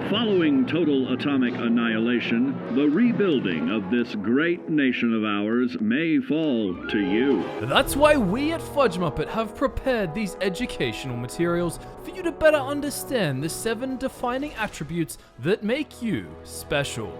Following total atomic annihilation, the rebuilding of this great nation of ours may fall to you. That's why we at Fudge Muppet have prepared these educational materials for you to better understand the 7 defining attributes that make you special.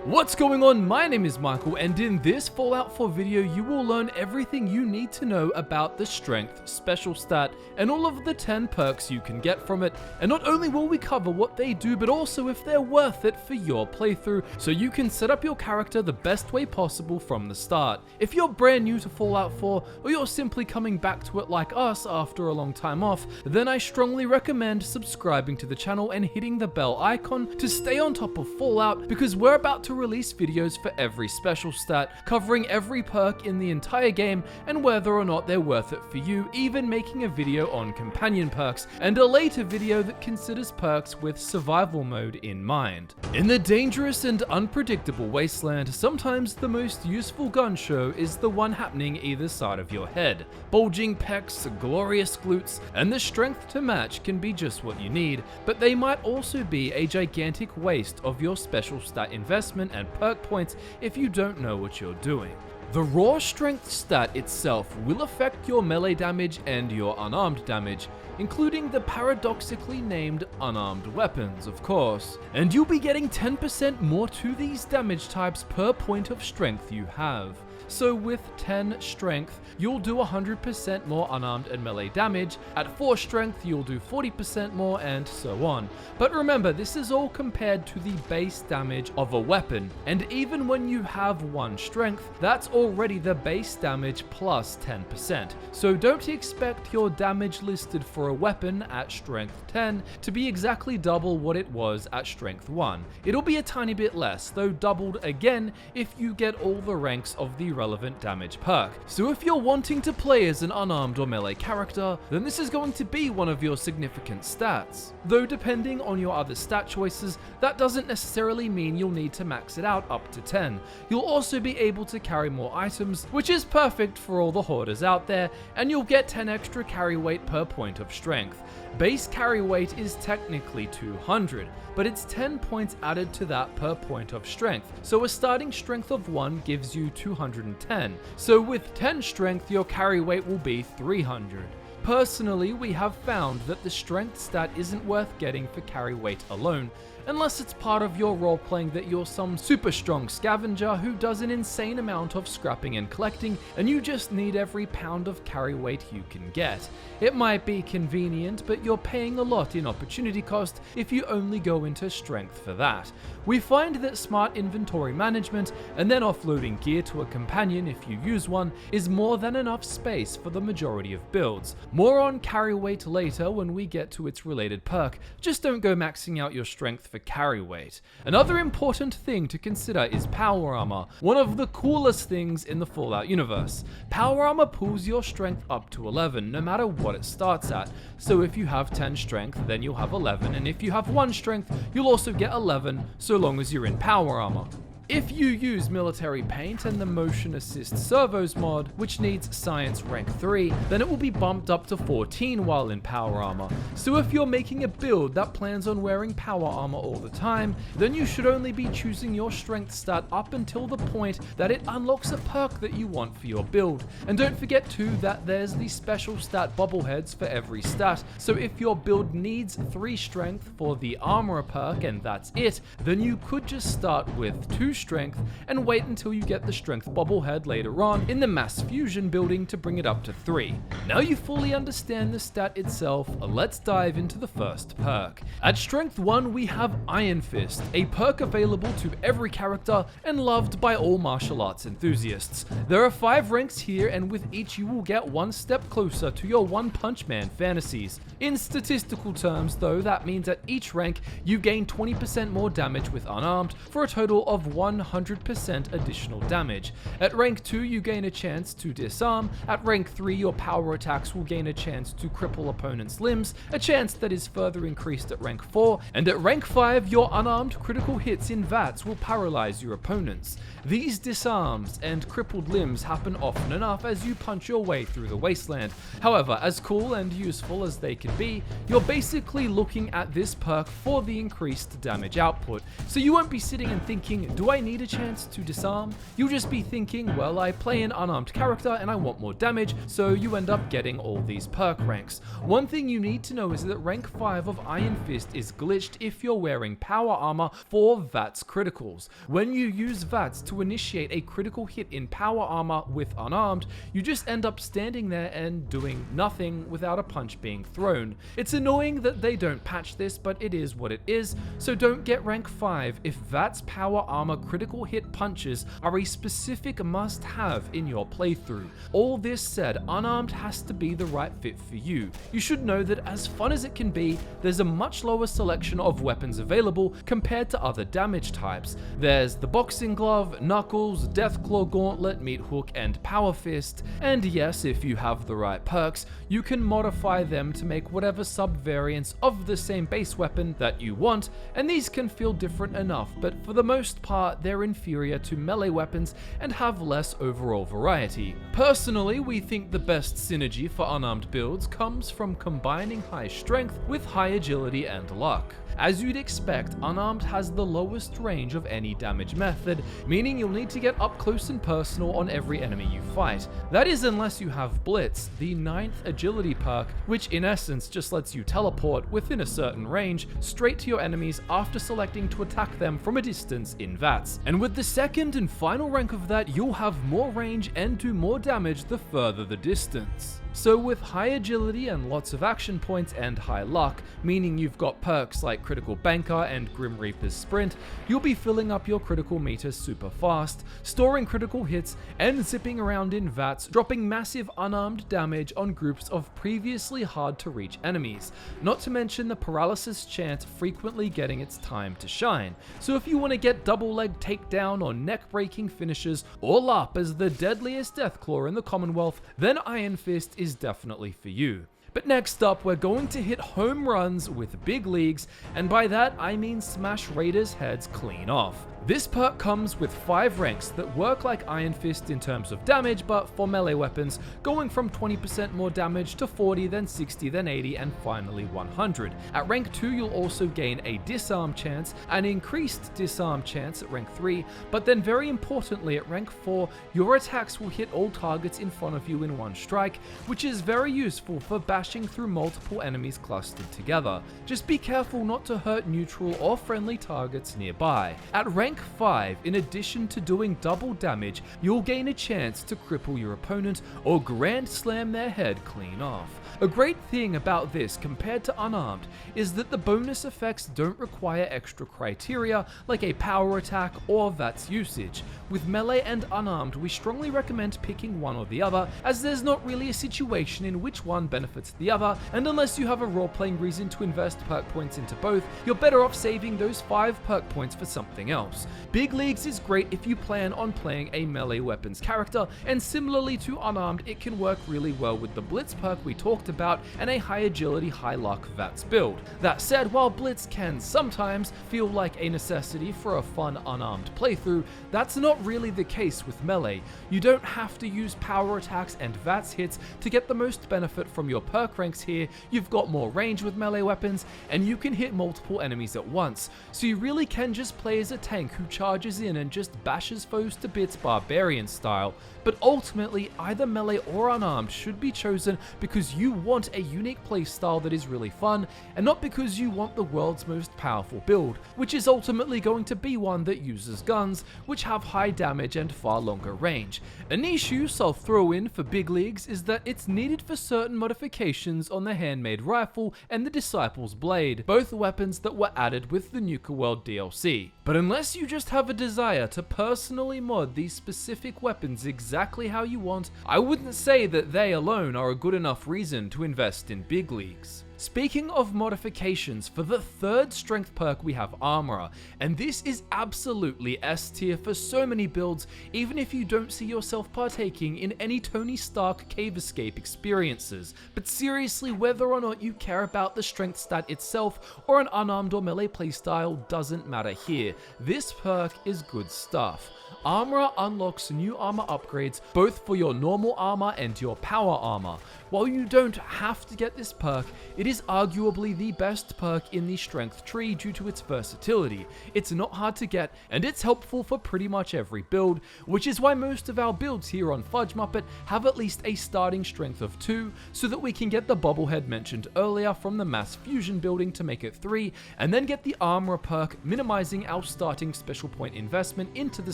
What's going on? My name is Michael, and in this Fallout 4 video you will learn everything you need to know about the Strength special stat and all of the 10 perks you can get from it. And not only will we cover what they do, but also if they're worth it for your playthrough, so you can set up your character the best way possible from the start. If you're brand new to Fallout 4, or you're simply coming back to it like us after a long time off, then I strongly recommend subscribing to the channel and hitting the bell icon to stay on top of Fallout, because we're about to release videos for every special stat, covering every perk in the entire game and whether or not they're worth it for you, even making a video on companion perks, and a later video that considers perks with survival mode in mind. In the dangerous and unpredictable wasteland, sometimes the most useful gun show is the one happening either side of your head. Bulging pecs, glorious glutes, and the strength to match can be just what you need, but they might also be a gigantic waste of your special stat investment and perk points if you don't know what you're doing. The raw strength stat itself will affect your melee damage and your unarmed damage, including the paradoxically named unarmed weapons, of course. And you'll be getting 10% more to these damage types per point of strength you have. So with 10 strength, you'll do 100% more unarmed and melee damage, at 4 strength you'll do 40% more, and so on. But remember, this is all compared to the base damage of a weapon, and even when you have 1 strength, that's already the base damage plus 10%. So don't expect your damage listed for a weapon at strength 10 to be exactly double what it was at strength 1. It'll be a tiny bit less, though doubled again if you get all the ranks of the relevant damage perk. So if you're wanting to play as an unarmed or melee character, then this is going to be one of your significant stats. Though depending on your other stat choices, that doesn't necessarily mean you'll need to max it out up to 10. You'll also be able to carry more items, which is perfect for all the hoarders out there, and you'll get 10 extra carry weight per point of strength. Base carry weight is technically 200, but it's 10 points added to that per point of strength, so a starting strength of 1 gives you 210. So with 10 strength, your carry weight will be 300. Personally, we have found that the strength stat isn't worth getting for carry weight alone, unless it's part of your role-playing that you're some super strong scavenger who does an insane amount of scrapping and collecting, and you just need every pound of carry weight you can get. It might be convenient, but you're paying a lot in opportunity cost if you only go into strength for that. We find that smart inventory management, and then offloading gear to a companion if you use one, is more than enough space for the majority of builds. More on carry weight later when we get to its related perk, just don't go maxing out your strength for carry weight. Another important thing to consider is power armor, one of the coolest things in the Fallout universe. Power armor pulls your strength up to 11 no matter what it starts at, so if you have 10 strength then you'll have 11, and if you have 1 strength you'll also get 11 so long as you're in power armor. If you use military paint and the motion assist servos mod, which needs science rank 3, then it will be bumped up to 14 while in power armor. So if you're making a build that plans on wearing power armor all the time, then you should only be choosing your strength stat up until the point that it unlocks a perk that you want for your build. And don't forget too that there's the special stat bobbleheads for every stat, so if your build needs 3 strength for the armorer perk and that's it, then you could just start with 2 strength and wait until you get the strength bobblehead later on in the mass fusion building to bring it up to 3. Now you fully understand the stat itself, let's dive into the first perk. At strength 1 we have Iron Fist, a perk available to every character and loved by all martial arts enthusiasts. There are 5 ranks here, and with each you will get 1 step closer to your One Punch Man fantasies. In statistical terms though, that means at each rank you gain 20% more damage with unarmed for a total of 100% additional damage. At rank 2 you gain a chance to disarm, at rank 3 your power attacks will gain a chance to cripple opponents' limbs, a chance that is further increased at rank 4, and at rank 5 your unarmed critical hits in VATS will paralyze your opponents. These disarms and crippled limbs happen often enough as you punch your way through the wasteland. However, as cool and useful as they can be, you're basically looking at this perk for the increased damage output. So you won't be sitting and thinking, do I need a chance to disarm? You'll just be thinking, well, I play an unarmed character and I want more damage, so you end up getting all these perk ranks. One thing you need to know is that rank 5 of Iron Fist is glitched if you're wearing power armor for VATS criticals. When you use VATS to initiate a critical hit in power armor with unarmed, you just end up standing there and doing nothing without a punch being thrown. It's annoying that they don't patch this, but it is what it is, so don't get rank 5 if VATS power armor critical hit punches are a specific must-have in your playthrough. All this said, unarmed has to be the right fit for you. You should know that as fun as it can be, there's a much lower selection of weapons available compared to other damage types. There's the boxing glove, knuckles, deathclaw gauntlet, meat hook, and power fist, and yes, if you have the right perks, you can modify them to make whatever sub-variants of the same base weapon that you want, and these can feel different enough, but for the most part they're inferior to melee weapons and have less overall variety. Personally, we think the best synergy for unarmed builds comes from combining high strength with high agility and luck. As you'd expect, unarmed has the lowest range of any damage method, meaning you'll need to get up close and personal on every enemy you fight. That is unless you have Blitz, the 9th agility perk, which in essence just lets you teleport within a certain range straight to your enemies after selecting to attack them from a distance in VATS. And with the second and final rank of that, you'll have more range and do more damage the further the distance. So with high agility and lots of action points and high luck, meaning you've got perks like Critical Banker and Grim Reaper's Sprint, you'll be filling up your critical meter super fast, storing critical hits, and zipping around in VATS, dropping massive unarmed damage on groups of previously hard to reach enemies, not to mention the paralysis chant frequently getting its time to shine. So if you want to get double leg takedown or neck breaking finishes all up as the deadliest deathclaw in the Commonwealth, then Iron Fist is definitely for you. But next up, we're going to hit home runs with big leagues, and by that I mean smash raiders' heads clean off. This perk comes with 5 ranks that work like Iron Fist in terms of damage, but for melee weapons, going from 20% more damage to 40, then 60, then 80, and finally 100. At rank 2 you'll also gain a disarm chance, an increased disarm chance at rank 3, but then very importantly at rank 4, your attacks will hit all targets in front of you in one strike, which is very useful for bashing through multiple enemies clustered together. Just be careful not to hurt neutral or friendly targets nearby. At rank 5, in addition to doing double damage, you'll gain a chance to cripple your opponent or grand slam their head clean off. A great thing about this compared to unarmed is that the bonus effects don't require extra criteria like a power attack or VATS usage. With melee and unarmed, we strongly recommend picking one or the other, as there's not really a situation in which one benefits the other, and unless you have a role-playing reason to invest perk points into both, you're better off saving those 5 perk points for something else. Big Leagues is great if you plan on playing a melee weapons character, and similarly to unarmed, it can work really well with the Blitz perk we talked about and a high agility, high luck VATS build. That said, while Blitz can sometimes feel like a necessity for a fun unarmed playthrough, that's not really the case with melee. You don't have to use power attacks and VATS hits to get the most benefit from your perk ranks here. You've got more range with melee weapons, and you can hit multiple enemies at once, so you really can just play as a tank who charges in and just bashes foes to bits barbarian style. But ultimately, either melee or unarmed should be chosen because you want a unique playstyle that is really fun, and not because you want the world's most powerful build, which is ultimately going to be one that uses guns, which have high damage and far longer range. A niche use I'll throw in for Big Leagues is that it's needed for certain modifications on the handmade rifle and the Disciple's Blade, both weapons that were added with the Nuka World DLC. But unless you just have a desire to personally mod these specific weapons exactly how you want, I wouldn't say that they alone are a good enough reason to invest in Big Leagues. Speaking of modifications, for the third strength perk we have Armorer, and this is absolutely S tier for so many builds, even if you don't see yourself partaking in any Tony Stark cave escape experiences. But seriously, whether or not you care about the strength stat itself or an unarmed or melee playstyle doesn't matter here. This perk is good stuff. Armorer unlocks new armor upgrades both for your normal armor and your power armor. While you don't have to get this perk, it is arguably the best perk in the strength tree due to its versatility. It's not hard to get, and it's helpful for pretty much every build, which is why most of our builds here on Fudge Muppet have at least a starting strength of 2, so that we can get the bobblehead mentioned earlier from the mass fusion building to make it 3, and then get the armor perk, minimizing our starting special point investment into the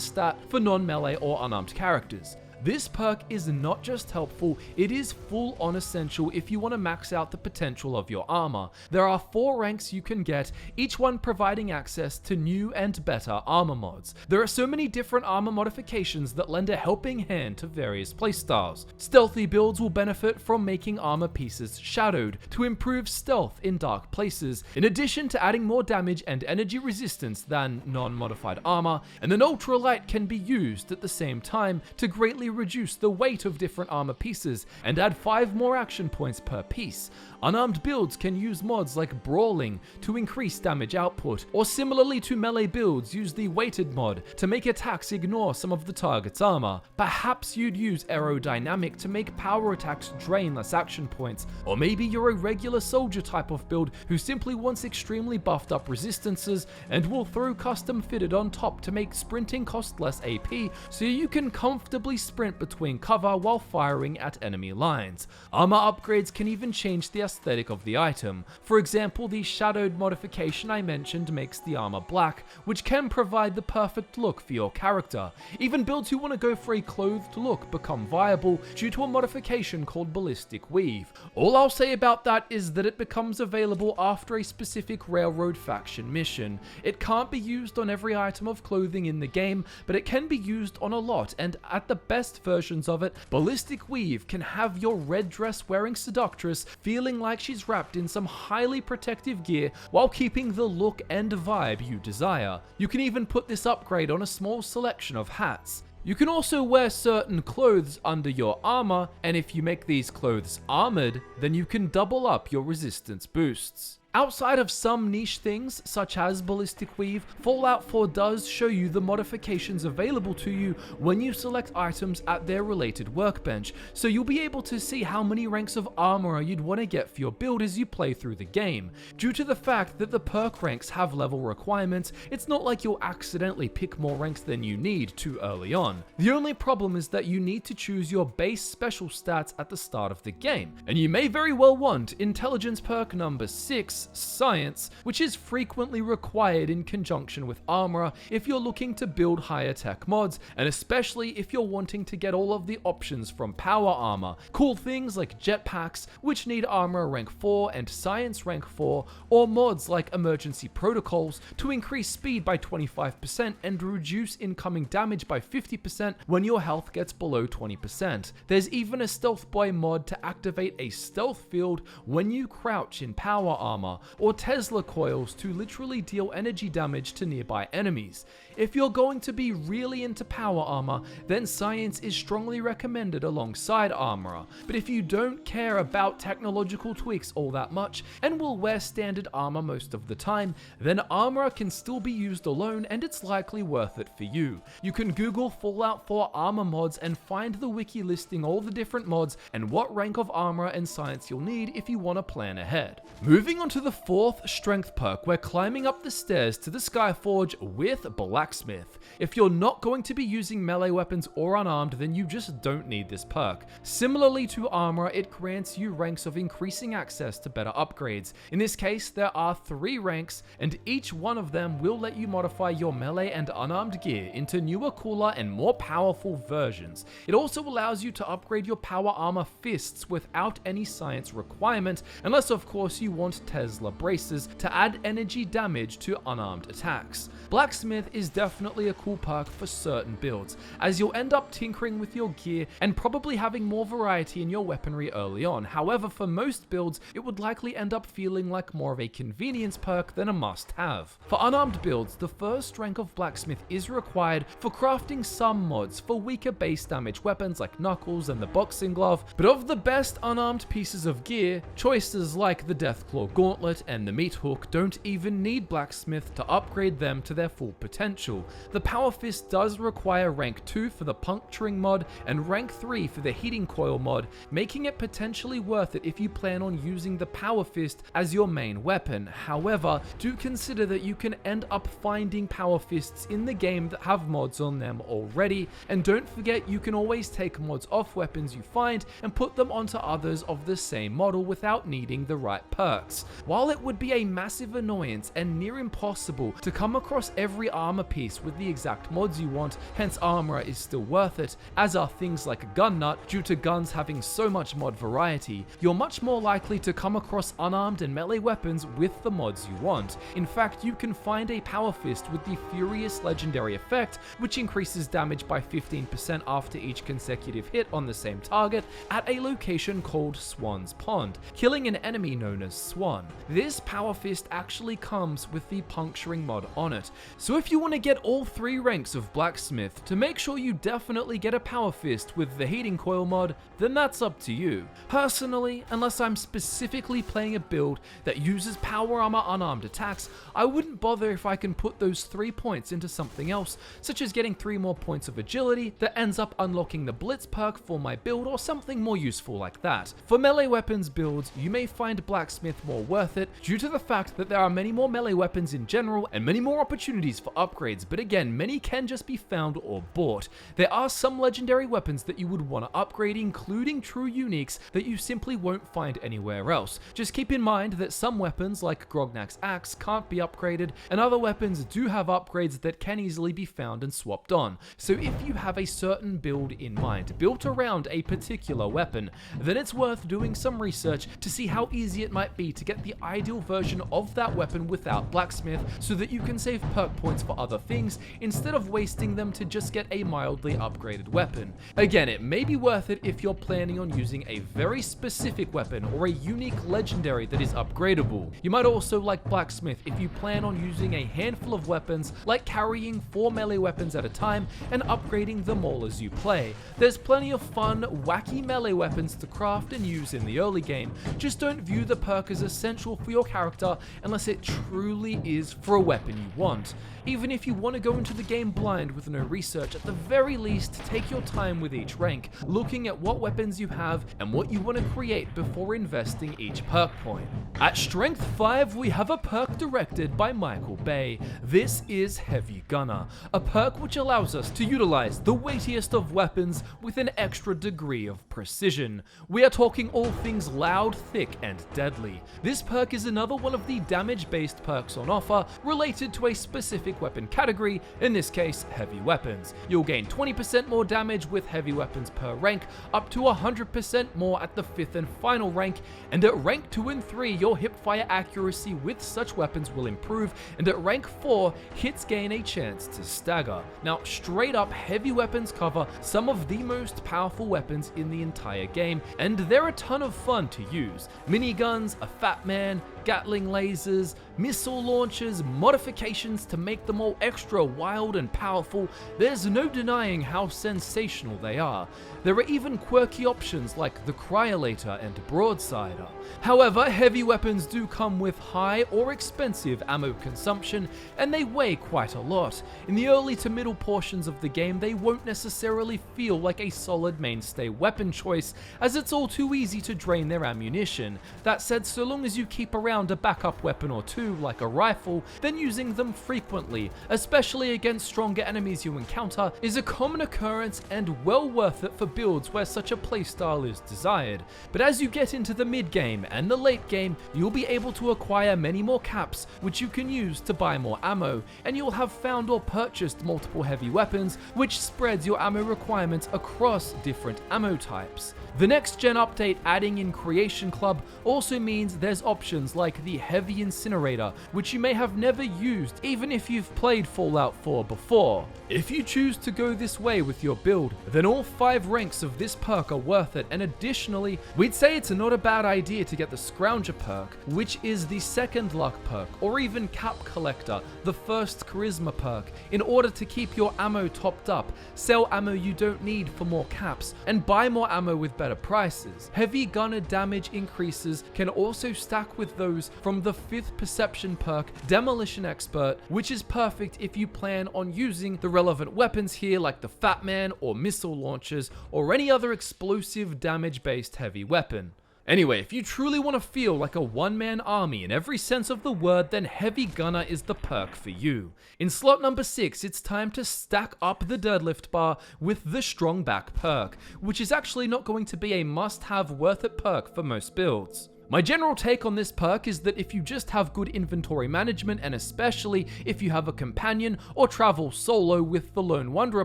stat for non-melee or unarmed characters. This perk is not just helpful, it is full on essential if you want to max out the potential of your armor. There are 4 ranks you can get, each one providing access to new and better armor mods. There are so many different armor modifications that lend a helping hand to various playstyles. Stealthy builds will benefit from making armor pieces shadowed to improve stealth in dark places, in addition to adding more damage and energy resistance than non-modified armor, and an ultralight can be used at the same time to greatly reduce the weight of different armor pieces and add 5 more action points per piece. Unarmed builds can use mods like Brawling to increase damage output, or similarly to melee builds use the Weighted mod to make attacks ignore some of the target's armor. Perhaps you'd use Aerodynamic to make power attacks drain less action points, or maybe you're a regular soldier type of build who simply wants extremely buffed up resistances and will throw custom fitted on top to make sprinting cost less AP so you can comfortably sprint between cover while firing at enemy lines. Armor upgrades can even change the aesthetic of the item. For example, the shadowed modification I mentioned makes the armor black, which can provide the perfect look for your character. Even builds who want to go for a clothed look become viable due to a modification called Ballistic Weave. All I'll say about that is that it becomes available after a specific Railroad faction mission. It can't be used on every item of clothing in the game, but it can be used on a lot, and at the best versions of it, Ballistic Weave can have your red dress wearing seductress feeling like she's wrapped in some highly protective gear while keeping the look and vibe you desire. You can even put this upgrade on a small selection of hats. You can also wear certain clothes under your armor, and if you make these clothes armored, then you can double up your resistance boosts. Outside of some niche things, such as Ballistic Weave, Fallout 4 does show you the modifications available to you when you select items at their related workbench, so you'll be able to see how many ranks of armor you'd want to get for your build as you play through the game. Due to the fact that the perk ranks have level requirements, it's not like you'll accidentally pick more ranks than you need too early on. The only problem is that you need to choose your base special stats at the start of the game, and you may very well want Intelligence perk number 6, Science, which is frequently required in conjunction with Armorer if you're looking to build higher tech mods, and especially if you're wanting to get all of the options from Power Armor. Cool things like jetpacks, which need Armorer rank 4 and Science rank 4, or mods like Emergency Protocols to increase speed by 25% and reduce incoming damage by 50% when your health gets below 20%. There's even a Stealth Boy mod to activate a stealth field when you crouch in Power Armor, or Tesla coils to literally deal energy damage to nearby enemies. If you're going to be really into Power Armor, then Science is strongly recommended alongside Armorer. But if you don't care about technological tweaks all that much and will wear standard armor most of the time, then Armorer can still be used alone, and it's likely worth it for you. You can Google Fallout 4 armor mods and find the wiki listing all the different mods and what rank of Armorer and Science you'll need if you want to plan ahead. Moving on to the 4th strength perk, we're climbing up the stairs to the Skyforge with Blacksmith. If you're not going to be using melee weapons or unarmed, then you just don't need this perk. Similarly to Armorer, it grants you ranks of increasing access to better upgrades. In this case, there are 3 ranks, and each one of them will let you modify your melee and unarmed gear into newer, cooler, and more powerful versions. It also allows you to upgrade your power armor fists without any Science requirement, unless of course you want Tesla Tesla braces to add energy damage to unarmed attacks. Blacksmith is definitely a cool perk for certain builds, as you'll end up tinkering with your gear and probably having more variety in your weaponry early on. However, for most builds, it would likely end up feeling like more of a convenience perk than a must-have. For unarmed builds, the first rank of Blacksmith is required for crafting some mods for weaker base damage weapons like Knuckles and the Boxing Glove, but of the best unarmed pieces of gear, choices like the Deathclaw Gauntlet and the Meat Hook don't even need Blacksmith to upgrade them to their full potential. The Power Fist does require rank 2 for the Puncturing mod and rank 3 for the Heating Coil mod, making it potentially worth it if you plan on using the Power Fist as your main weapon. However, do consider that you can end up finding Power Fists in the game that have mods on them already, and don't forget you can always take mods off weapons you find and put them onto others of the same model without needing the right perks. While it would be a massive annoyance and near impossible to come across every armor piece with the exact mods you want, hence Armorer is still worth it, as are things like a Gun Nut due to guns having so much mod variety, you're much more likely to come across unarmed and melee weapons with the mods you want. In fact, you can find a Power Fist with the Furious legendary effect, which increases damage by 15% after each consecutive hit on the same target, at a location called Swan's Pond, killing an enemy known as Swan. This Power Fist actually comes with the Puncturing mod on it, so if you want to get all 3 ranks of Blacksmith to make sure you definitely get a Power Fist with the Heating Coil mod, then that's up to you. Personally, unless I'm specifically playing a build that uses power armor unarmed attacks, I wouldn't bother if I can put those 3 points into something else, such as getting 3 more points of agility that ends up unlocking the Blitz perk for my build or something more useful like that. For melee weapons builds, you may find Blacksmith more worth it due to the fact that there are many more melee weapons in general and many more opportunities for upgrades, but again, many can just be found or bought. There are some legendary weapons that you would want to upgrade, including true uniques that you simply won't find anywhere else. Just keep in mind that some weapons like Grognak's Axe can't be upgraded, and other weapons do have upgrades that can easily be found and swapped on. So if you have a certain build in mind, built around a particular weapon, then it's worth doing some research to see how easy it might be to get the ideal version of that weapon without Blacksmith, so that you can save perk points for other things instead of wasting them to just get a mildly upgraded weapon. Again, it may be worth it if you're planning on using a very specific weapon or a unique legendary that is upgradable. You might also like Blacksmith if you plan on using a handful of weapons, like carrying 4 melee weapons at a time and upgrading them all as you play. There's plenty of fun, wacky melee weapons to craft and use in the early game. Just don't view the perk as essential for your character unless it truly is for a weapon you want. Even if you want to go into the game blind with no research, at the very least take your time with each rank, looking at what weapons you have and what you want to create before investing each perk point. At Strength 5 we have a perk directed by Michael Bay. This is Heavy Gunner, a perk which allows us to utilize the weightiest of weapons with an extra degree of precision. We are talking all things loud, thick and deadly. This perk is another one of the damage based perks on offer related to a specific weapon category, in this case heavy weapons. You'll gain 20% more damage with heavy weapons per rank, up to 100% more at the 5th and final rank, and at rank 2 and 3 your hipfire accuracy with such weapons will improve, and at rank 4 hits gain a chance to stagger. Now straight up, heavy weapons cover some of the most powerful weapons in the entire game, and they're a ton of fun to use. Miniguns, a Fat Man, Gatling lasers, missile launchers, modifications to make them all extra wild and powerful. There's no denying how sensational they are. There are even quirky options like the Cryolator and Broadsider. However, heavy weapons do come with high or expensive ammo consumption, and they weigh quite a lot. In the early to middle portions of the game, they won't necessarily feel like a solid mainstay weapon choice, as it's all too easy to drain their ammunition. That said, so long as you keep around a backup weapon or two, like a rifle, then using them frequently, especially against stronger enemies you encounter, is a common occurrence and well worth it for builds where such a playstyle is desired. But as you get into the mid game and the late game, you'll be able to acquire many more caps which you can use to buy more ammo, and you'll have found or purchased multiple heavy weapons, which spreads your ammo requirements across different ammo types. The next gen update adding in Creation Club also means there's options like the Heavy Incinerator, which you may have never used even if you've played Fallout 4 before. If you choose to go this way with your build, then all 5 ranks of this perk are worth it, and additionally, we'd say it's not a bad idea to get the Scrounger perk, which is the second luck perk, or even Cap Collector, the first charisma perk, in order to keep your ammo topped up, sell ammo you don't need for more caps, and buy more ammo with better prices. Heavy gunner damage increases can also stack with those from the 5th perception perk, Demolition Expert, which is perfect if you plan on using the relevant weapons here like the Fat Man or missile launchers or any other explosive damage based heavy weapon. Anyway, if you truly want to feel like a one-man army in every sense of the word, then Heavy Gunner is the perk for you. In slot number 6, it's time to stack up the deadlift bar with the Strong Back perk, which is actually not going to be a must-have worth it perk for most builds. My general take on this perk is that if you just have good inventory management, and especially if you have a companion or travel solo with the Lone Wanderer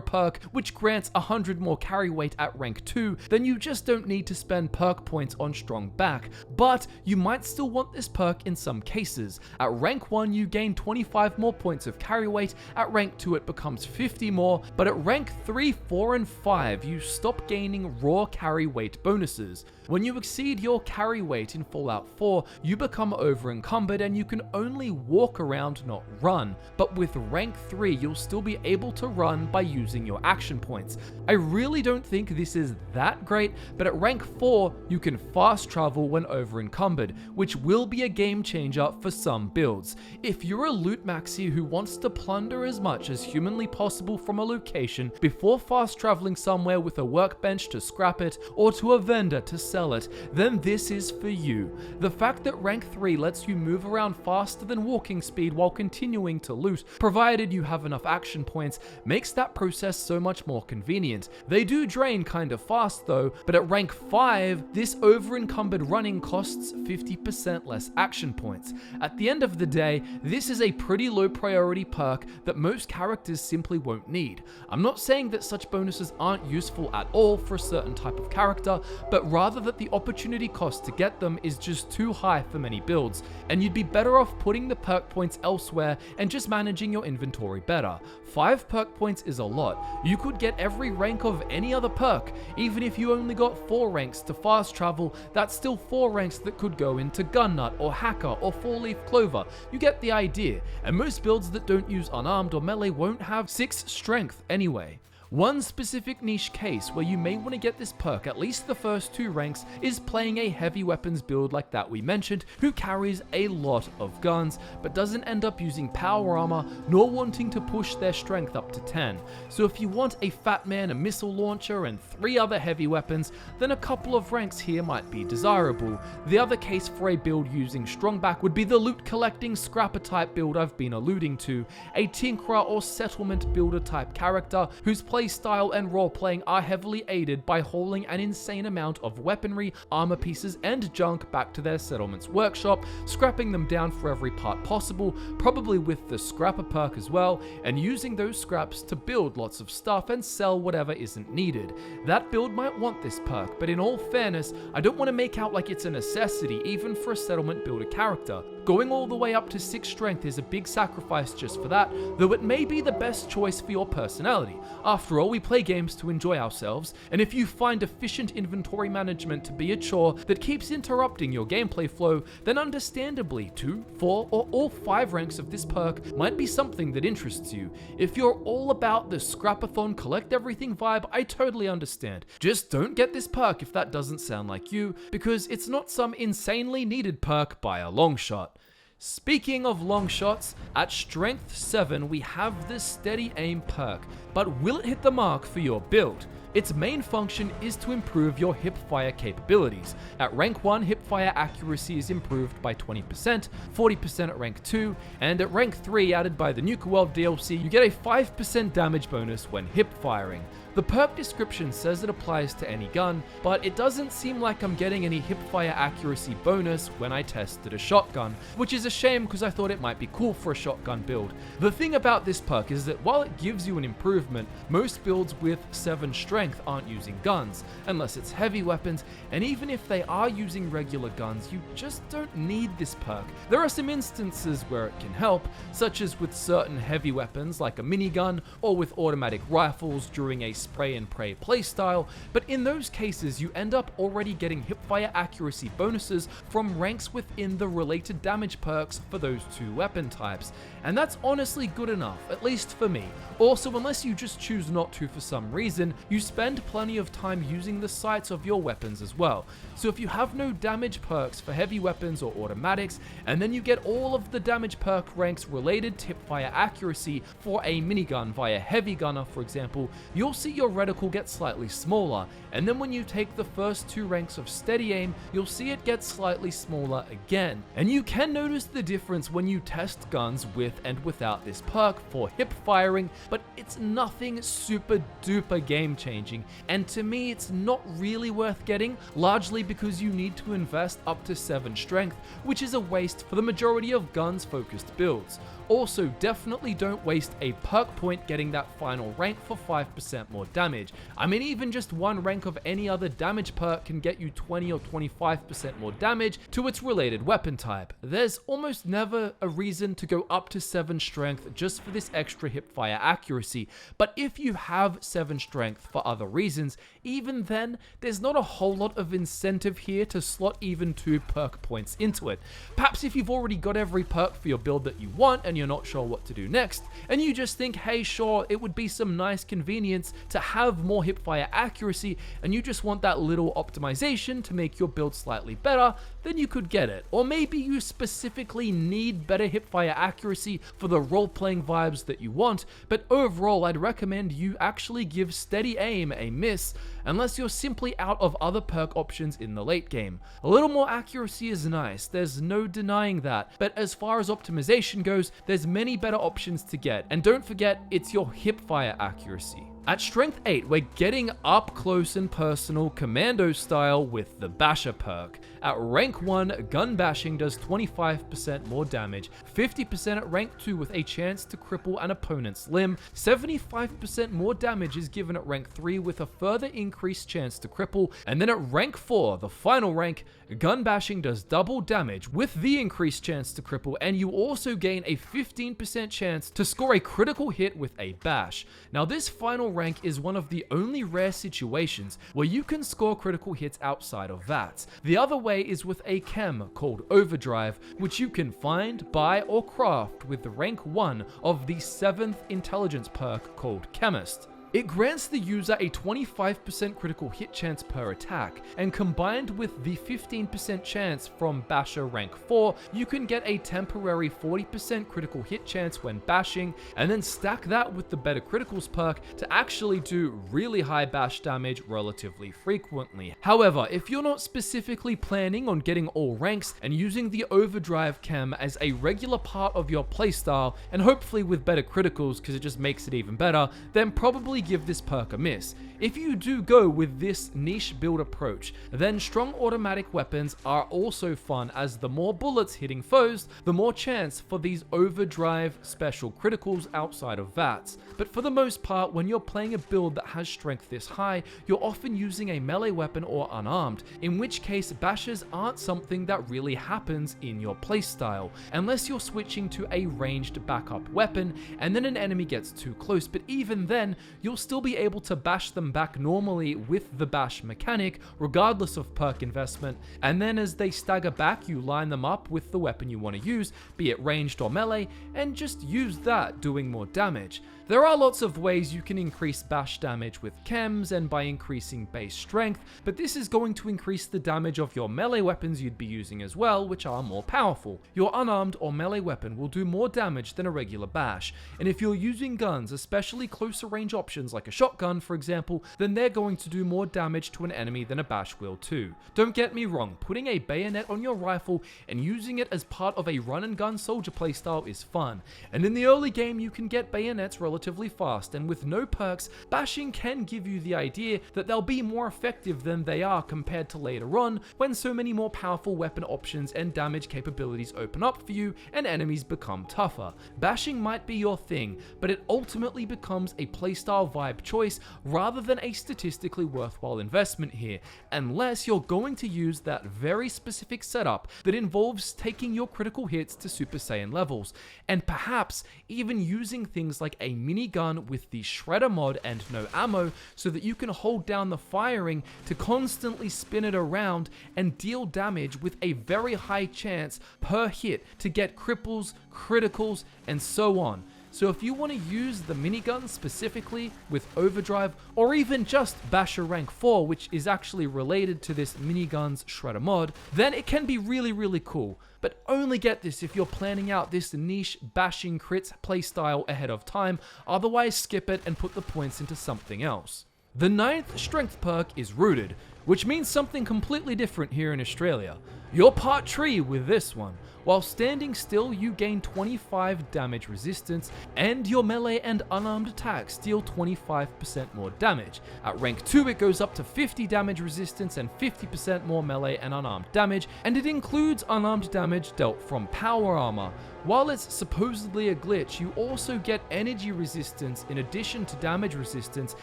perk, which grants 100 more carry weight at rank 2, then you just don't need to spend perk points on Strong Back. But you might still want this perk in some cases. At rank 1 you gain 25 more points of carry weight, at rank 2 it becomes 50 more, but at rank 3, 4 and 5 you stop gaining raw carry weight bonuses. When you exceed your carry weight in Fallout 4, you become over encumbered and you can only walk around, not run. But with rank 3, you'll still be able to run by using your action points. I really don't think this is that great, but at rank 4, you can fast travel when over encumbered, which will be a game changer for some builds. If you're a loot maxi who wants to plunder as much as humanly possible from a location before fast traveling somewhere with a workbench to scrap it or to a vendor to sell it, then this is for you. The fact that rank 3 lets you move around faster than walking speed while continuing to loot, provided you have enough action points, makes that process so much more convenient. They do drain kind of fast though, but at rank 5, this over-encumbered running costs 50% less action points. At the end of the day, this is a pretty low priority perk that most characters simply won't need. I'm not saying that such bonuses aren't useful at all for a certain type of character, but rather that the opportunity cost to get them is just too high for many builds, and you'd be better off putting the perk points elsewhere and just managing your inventory better. 5 perk points is a lot. You could get every rank of any other perk. Even if you only got 4 ranks to fast travel, that's still 4 ranks that could go into Gun Nut or Hacker or 4-Leaf Clover. You get the idea, and most builds that don't use Unarmed or Melee won't have 6 strength anyway. One specific niche case where you may want to get this perk at least the first 2 ranks is playing a heavy weapons build like that we mentioned, who carries a lot of guns but doesn't end up using power armor nor wanting to push their strength up to 10. So if you want a Fat Man, a missile launcher and 3 other heavy weapons, then a couple of ranks here might be desirable. The other case for a build using Strong Back would be the loot collecting scrapper type build I've been alluding to, a Tinkerer or settlement builder type character whose playstyle and role-playing are heavily aided by hauling an insane amount of weaponry, armor pieces, and junk back to their settlement's workshop, scrapping them down for every part possible, probably with the scrapper perk as well, and using those scraps to build lots of stuff and sell whatever isn't needed. That build might want this perk, but in all fairness, I don't want to make out like it's a necessity even for a settlement builder character. Going all the way up to 6 strength is a big sacrifice just for that, though it may be the best choice for your personality. After all, we play games to enjoy ourselves, and if you find efficient inventory management to be a chore that keeps interrupting your gameplay flow, then understandably 2, 4, or all 5 ranks of this perk might be something that interests you. If you're all about the scrapathon collect everything vibe, I totally understand. Just don't get this perk if that doesn't sound like you, because it's not some insanely needed perk by a long shot. Speaking of long shots, at Strength 7 we have the Steady Aim perk, but will it hit the mark for your build? Its main function is to improve your hipfire capabilities. At rank 1, hipfire accuracy is improved by 20%, 40% at rank 2, and at rank 3, added by the Nuka World DLC, you get a 5% damage bonus when hipfiring. The perk description says it applies to any gun, but it doesn't seem like I'm getting any hipfire accuracy bonus when I tested a shotgun, which is a shame because I thought it might be cool for a shotgun build. The thing about this perk is that while it gives you an improvement, most builds with 7 strength strength aren't using guns, unless it's heavy weapons, and even if they are using regular guns, you just don't need this perk. There are some instances where it can help, such as with certain heavy weapons like a minigun, or with automatic rifles during a spray and pray playstyle, but in those cases you end up already getting hipfire accuracy bonuses from ranks within the related damage perks for those two weapon types, and that's honestly good enough, at least for me. Also, unless you just choose not to for some reason, you spend plenty of time using the sights of your weapons as well. So if you have no damage perks for heavy weapons or automatics, and then you get all of the damage perk ranks related to hipfire accuracy for a minigun via heavy gunner, for example, you'll see your reticle get slightly smaller, and then when you take the first two ranks of steady aim, you'll see it get slightly smaller again. And you can notice the difference when you test guns with and without this perk for hip firing, but it's nothing super duper game changing, and to me it's not really worth getting, largely because you need to invest up to 7 strength, which is a waste for the majority of guns focused builds. Also, definitely don't waste a perk point getting that final rank for 5% more damage. I mean, even just one rank of any other damage perk can get you 20 or 25% more damage to its related weapon type. There's almost never a reason to go up to 7 strength just for this extra hipfire accuracy, but if you have 7 strength for other reasons, even then, there's not a whole lot of incentive here to slot even 2 perk points into it. Perhaps if you've already got every perk for your build that you want and you're not sure what to do next, and you just think, hey sure, it would be some nice convenience to have more hipfire accuracy, and you just want that little optimization to make your build slightly better, then you could get it. Or maybe you specifically need better hipfire accuracy for the role-playing vibes that you want, but overall I'd recommend you actually give steady aim a miss, unless you're simply out of other perk options in the late game. A little more accuracy is nice, there's no denying that, but as far as optimization goes, there's many better options to get, and don't forget, it's your hipfire accuracy. At Strength 8, we're getting up close and personal commando style with the Basher perk. At rank 1, gun bashing does 25% more damage, 50% at rank 2 with a chance to cripple an opponent's limb, 75% more damage is given at rank 3 with a further increased chance to cripple, and then at rank 4, the final rank, gun bashing does double damage with the increased chance to cripple, and you also gain a 15% chance to score a critical hit with a bash. Now this final rank is one of the only rare situations where you can score critical hits outside of VATS. The other way is with a chem called Overdrive, which you can find, buy, or craft with the rank 1 of the 7th intelligence perk called Chemist. It grants the user a 25% critical hit chance per attack, and combined with the 15% chance from Basher rank 4, you can get a temporary 40% critical hit chance when bashing, and then stack that with the Better Criticals perk to actually do really high bash damage relatively frequently. However, if you're not specifically planning on getting all ranks and using the Overdrive chem as a regular part of your playstyle, and hopefully with Better Criticals because it just makes it even better, then probably give this perk a miss. If you do go with this niche build approach, then strong automatic weapons are also fun, as the more bullets hitting foes, the more chance for these overdrive special criticals outside of VATS. But for the most part, when you're playing a build that has strength this high, you're often using a melee weapon or unarmed, in which case bashes aren't something that really happens in your playstyle, unless you're switching to a ranged backup weapon and then an enemy gets too close, but even then, you'll still be able to bash them back normally with the bash mechanic, regardless of perk investment, and then as they stagger back, you line them up with the weapon you want to use, be it ranged or melee, and just use that, doing more damage. There are lots of ways you can increase bash damage with chems and by increasing base strength, but this is going to increase the damage of your melee weapons you'd be using as well, which are more powerful. Your unarmed or melee weapon will do more damage than a regular bash, and if you're using guns, especially closer range options like a shotgun for example, then they're going to do more damage to an enemy than a bash will too. Don't get me wrong, putting a bayonet on your rifle and using it as part of a run and gun soldier playstyle is fun, and in the early game you can get bayonets relatively fast, and with no perks, bashing can give you the idea that they'll be more effective than they are compared to later on, when so many more powerful weapon options and damage capabilities open up for you and enemies become tougher. Bashing might be your thing, but it ultimately becomes a playstyle playstyle vibe choice rather than a statistically worthwhile investment here, unless you're going to use that very specific setup that involves taking your critical hits to Super Saiyan levels, and perhaps even using things like a minigun with the Shredder mod and no ammo so that you can hold down the firing to constantly spin it around and deal damage with a very high chance per hit to get cripples, criticals, and so on. So if you want to use the minigun specifically with Overdrive, or even just Basher rank 4, which is actually related to this minigun's Shredder mod, then it can be really cool. But only get this if you're planning out this niche bashing crits playstyle ahead of time, otherwise skip it and put the points into something else. The 9th strength perk is Rooted, which means something completely different here in Australia. You're part tree with this one. While standing still, you gain 25 damage resistance, and your melee and unarmed attacks deal 25% more damage. At rank 2, it goes up to 50 damage resistance and 50% more melee and unarmed damage, and it includes unarmed damage dealt from power armor. While it's supposedly a glitch, you also get energy resistance in addition to damage resistance,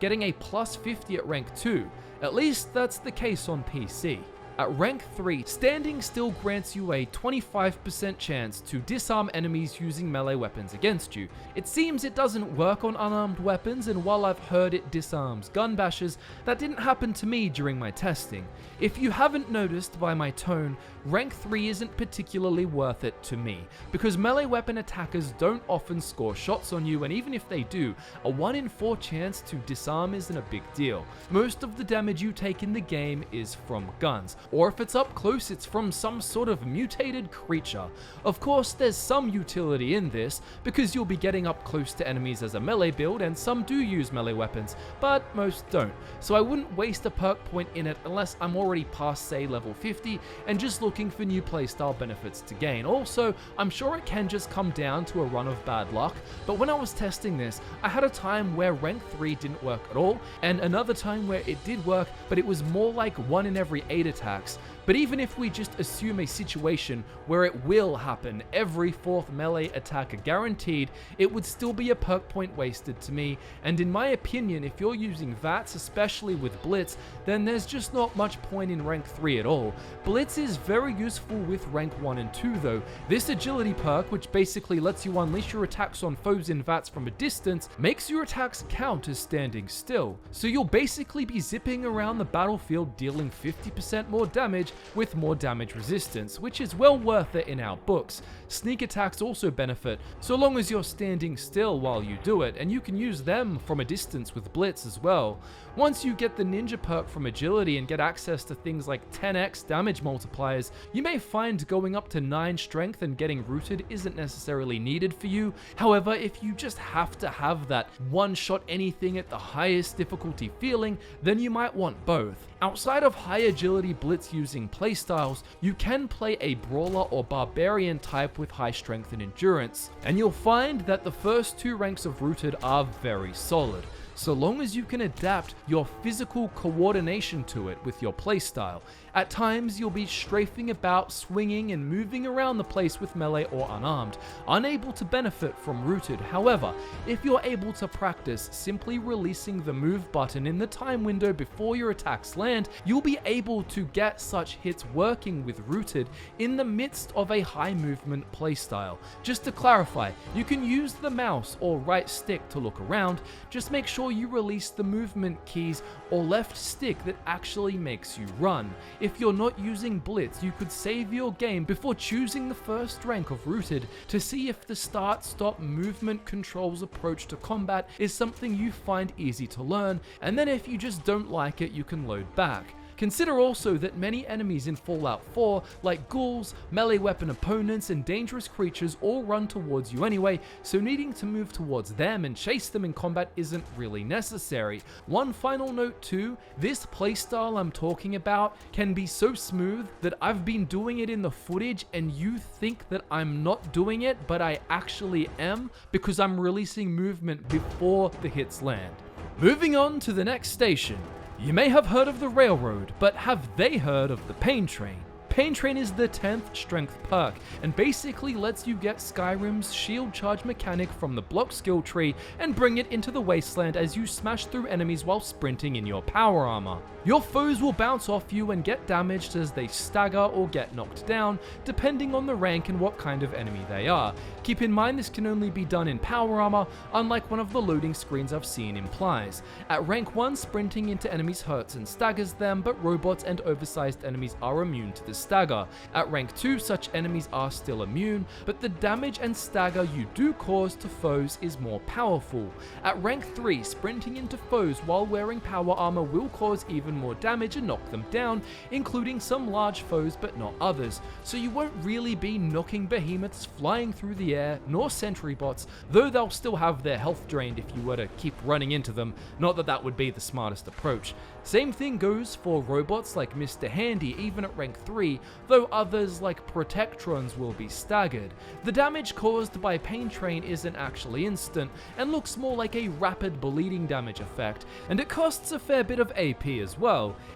getting a plus 50 at rank 2. At least that's the case on PC. At rank 3, standing still grants you a 25% chance to disarm enemies using melee weapons against you. It seems it doesn't work on unarmed weapons, and while I've heard it disarms gun bashers, that didn't happen to me during my testing. If you haven't noticed by my tone, rank 3 isn't particularly worth it to me, because melee weapon attackers don't often score shots on you, and even if they do, a 1 in 4 chance to disarm isn't a big deal. Most of the damage you take in the game is from guns, or if it's up close, it's from some sort of mutated creature. Of course, there's some utility in this, because you'll be getting up close to enemies as a melee build, and some do use melee weapons, but most don't. So I wouldn't waste a perk point in it unless I'm already past, say, level 50, and just looking for new playstyle benefits to gain. Also, I'm sure it can just come down to a run of bad luck, but when I was testing this, I had a time where rank 3 didn't work at all, and another time where it did work, but it was more like 1 in every 8 attacks. But even if we just assume a situation where it will happen every 4th melee attack guaranteed, it would still be a perk point wasted to me, and in my opinion, if you're using VATS, especially with Blitz, then there's just not much point in rank 3 at all. Blitz is very useful with rank 1 and 2 though. This agility perk, which basically lets you unleash your attacks on foes in VATS from a distance, makes your attacks count as standing still. So you'll basically be zipping around the battlefield dealing 50% more damage with more damage resistance, which is well worth it in our books. Sneak attacks also benefit, so long as you're standing still while you do it, and you can use them from a distance with Blitz as well. Once you get the ninja perk from agility and get access to things like 10x damage multipliers, you may find going up to 9 strength and getting rooted isn't necessarily needed for you. However, if you just have to have that one-shot anything at the highest difficulty feeling, then you might want both. Outside of high agility Blitz using playstyles, you can play a brawler or barbarian type with high strength and endurance, and you'll find that the first 2 ranks of rooted are very solid, so long as you can adapt your physical coordination to it with your playstyle. At times, you'll be strafing about, swinging and moving around the place with melee or unarmed, unable to benefit from rooted. However, if you're able to practice simply releasing the move button in the time window before your attacks land, you'll be able to get such hits working with rooted in the midst of a high movement playstyle. Just to clarify, you can use the mouse or right stick to look around, just make sure you release the movement keys or left stick that actually makes you run. If you're not using Blitz, you could save your game before choosing the first rank of Rooted to see if the start-stop movement controls approach to combat is something you find easy to learn, and then if you just don't like it, you can load back. Consider also that many enemies in Fallout 4, like ghouls, melee weapon opponents, and dangerous creatures all run towards you anyway, so needing to move towards them and chase them in combat isn't really necessary. One final note too, this playstyle I'm talking about can be so smooth that I've been doing it in the footage and you think that I'm not doing it, but I actually am, because I'm releasing movement before the hits land. Moving on to the next station. You may have heard of the railroad, but have they heard of the pain train? Pain Train is the 10th Strength Perk, and basically lets you get Skyrim's shield charge mechanic from the block skill tree and bring it into the wasteland as you smash through enemies while sprinting in your power armor. Your foes will bounce off you and get damaged as they stagger or get knocked down, depending on the rank and what kind of enemy they are. Keep in mind this can only be done in power armor, unlike one of the loading screens I've seen implies. At rank 1, sprinting into enemies hurts and staggers them, but robots and oversized enemies are immune to the stagger. At rank 2, such enemies are still immune, but the damage and stagger you do cause to foes is more powerful. At rank 3, sprinting into foes while wearing power armor will cause even more damage and knock them down, including some large foes but not others, so you won't really be knocking behemoths flying through the air, nor sentry bots, though they'll still have their health drained if you were to keep running into them, not that that would be the smartest approach. Same thing goes for robots like Mr. Handy even at rank 3, though others like Protectrons will be staggered. The damage caused by Pain Train isn't actually instant, and looks more like a rapid bleeding damage effect, and it costs a fair bit of AP as well.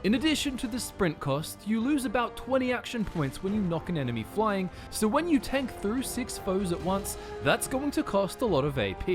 In addition to the sprint cost, you lose about 20 action points when you knock an enemy flying, so when you tank through 6 foes at once, that's going to cost a lot of AP.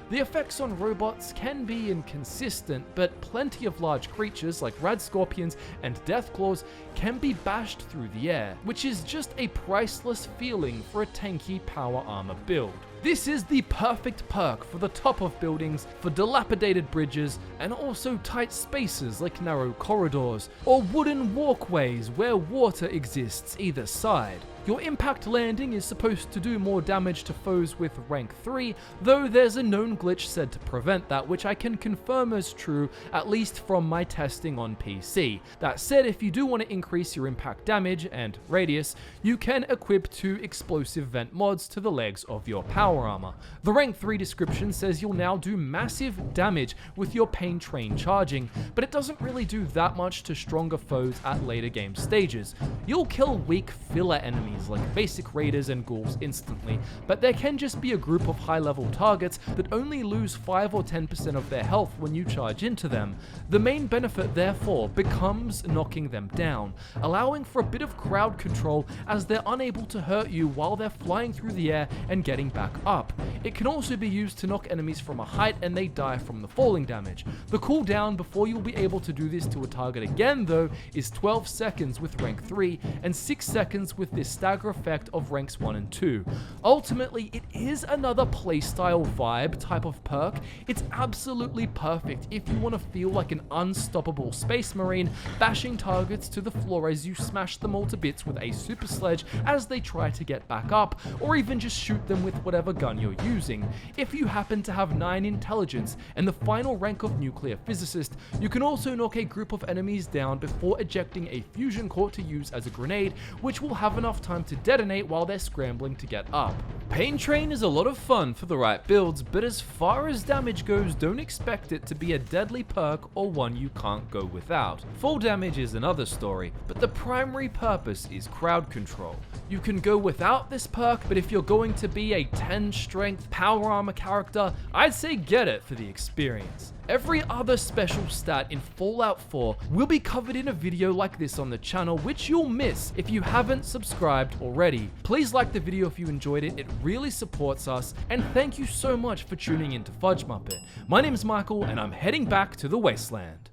The effects on robots can be inconsistent, but plenty of large creatures like rad scorpions and deathclaws can be bashed through the air, which is just a priceless feeling for a tanky power armor build. This is the perfect perk for the top of buildings, for dilapidated bridges, and also tight spaces like narrow corridors, or wooden walkways where water exists either side. Your impact landing is supposed to do more damage to foes with rank 3, though there's a known glitch said to prevent that, which I can confirm is true, at least from my testing on PC. That said, if you do want to increase your impact damage and radius, you can equip 2 explosive vent mods to the legs of your power armor. The rank 3 description says you'll now do massive damage with your Pain Train charging, but it doesn't really do that much to stronger foes at later game stages. You'll kill weak filler enemies like basic raiders and ghouls instantly, but there can just be a group of high level targets that only lose 5 or 10% of their health when you charge into them. The main benefit therefore becomes knocking them down, allowing for a bit of crowd control as they're unable to hurt you while they're flying through the air and getting back up. It can also be used to knock enemies from a height and they die from the falling damage. The cooldown before you'll be able to do this to a target again though is 12 seconds with rank 3 and 6 seconds with this stagger effect of ranks 1 and 2. Ultimately, it is another playstyle vibe type of perk. It's absolutely perfect if you want to feel like an unstoppable space marine, bashing targets to the floor as you smash them all to bits with a super sledge as they try to get back up, or even just shoot them with whatever gun you're using. If you happen to have 9 intelligence and the final rank of nuclear physicist, you can also knock a group of enemies down before ejecting a fusion core to use as a grenade, which will have enough time to detonate while they're scrambling to get up. Pain Train is a lot of fun for the right builds, but as far as damage goes, don't expect it to be a deadly perk or one you can't go without. Full damage is another story, but the primary purpose is crowd control. You can go without this perk, but if you're going to be a 10 strength power armor character, I'd say get it for the experience. Every other special stat in Fallout 4 will be covered in a video like this on the channel, which you'll miss if you haven't subscribed already. Please like the video if you enjoyed it, it really supports us, and thank you so much for tuning in to Fudge Muppet. My name is Michael, and I'm heading back to the Wasteland.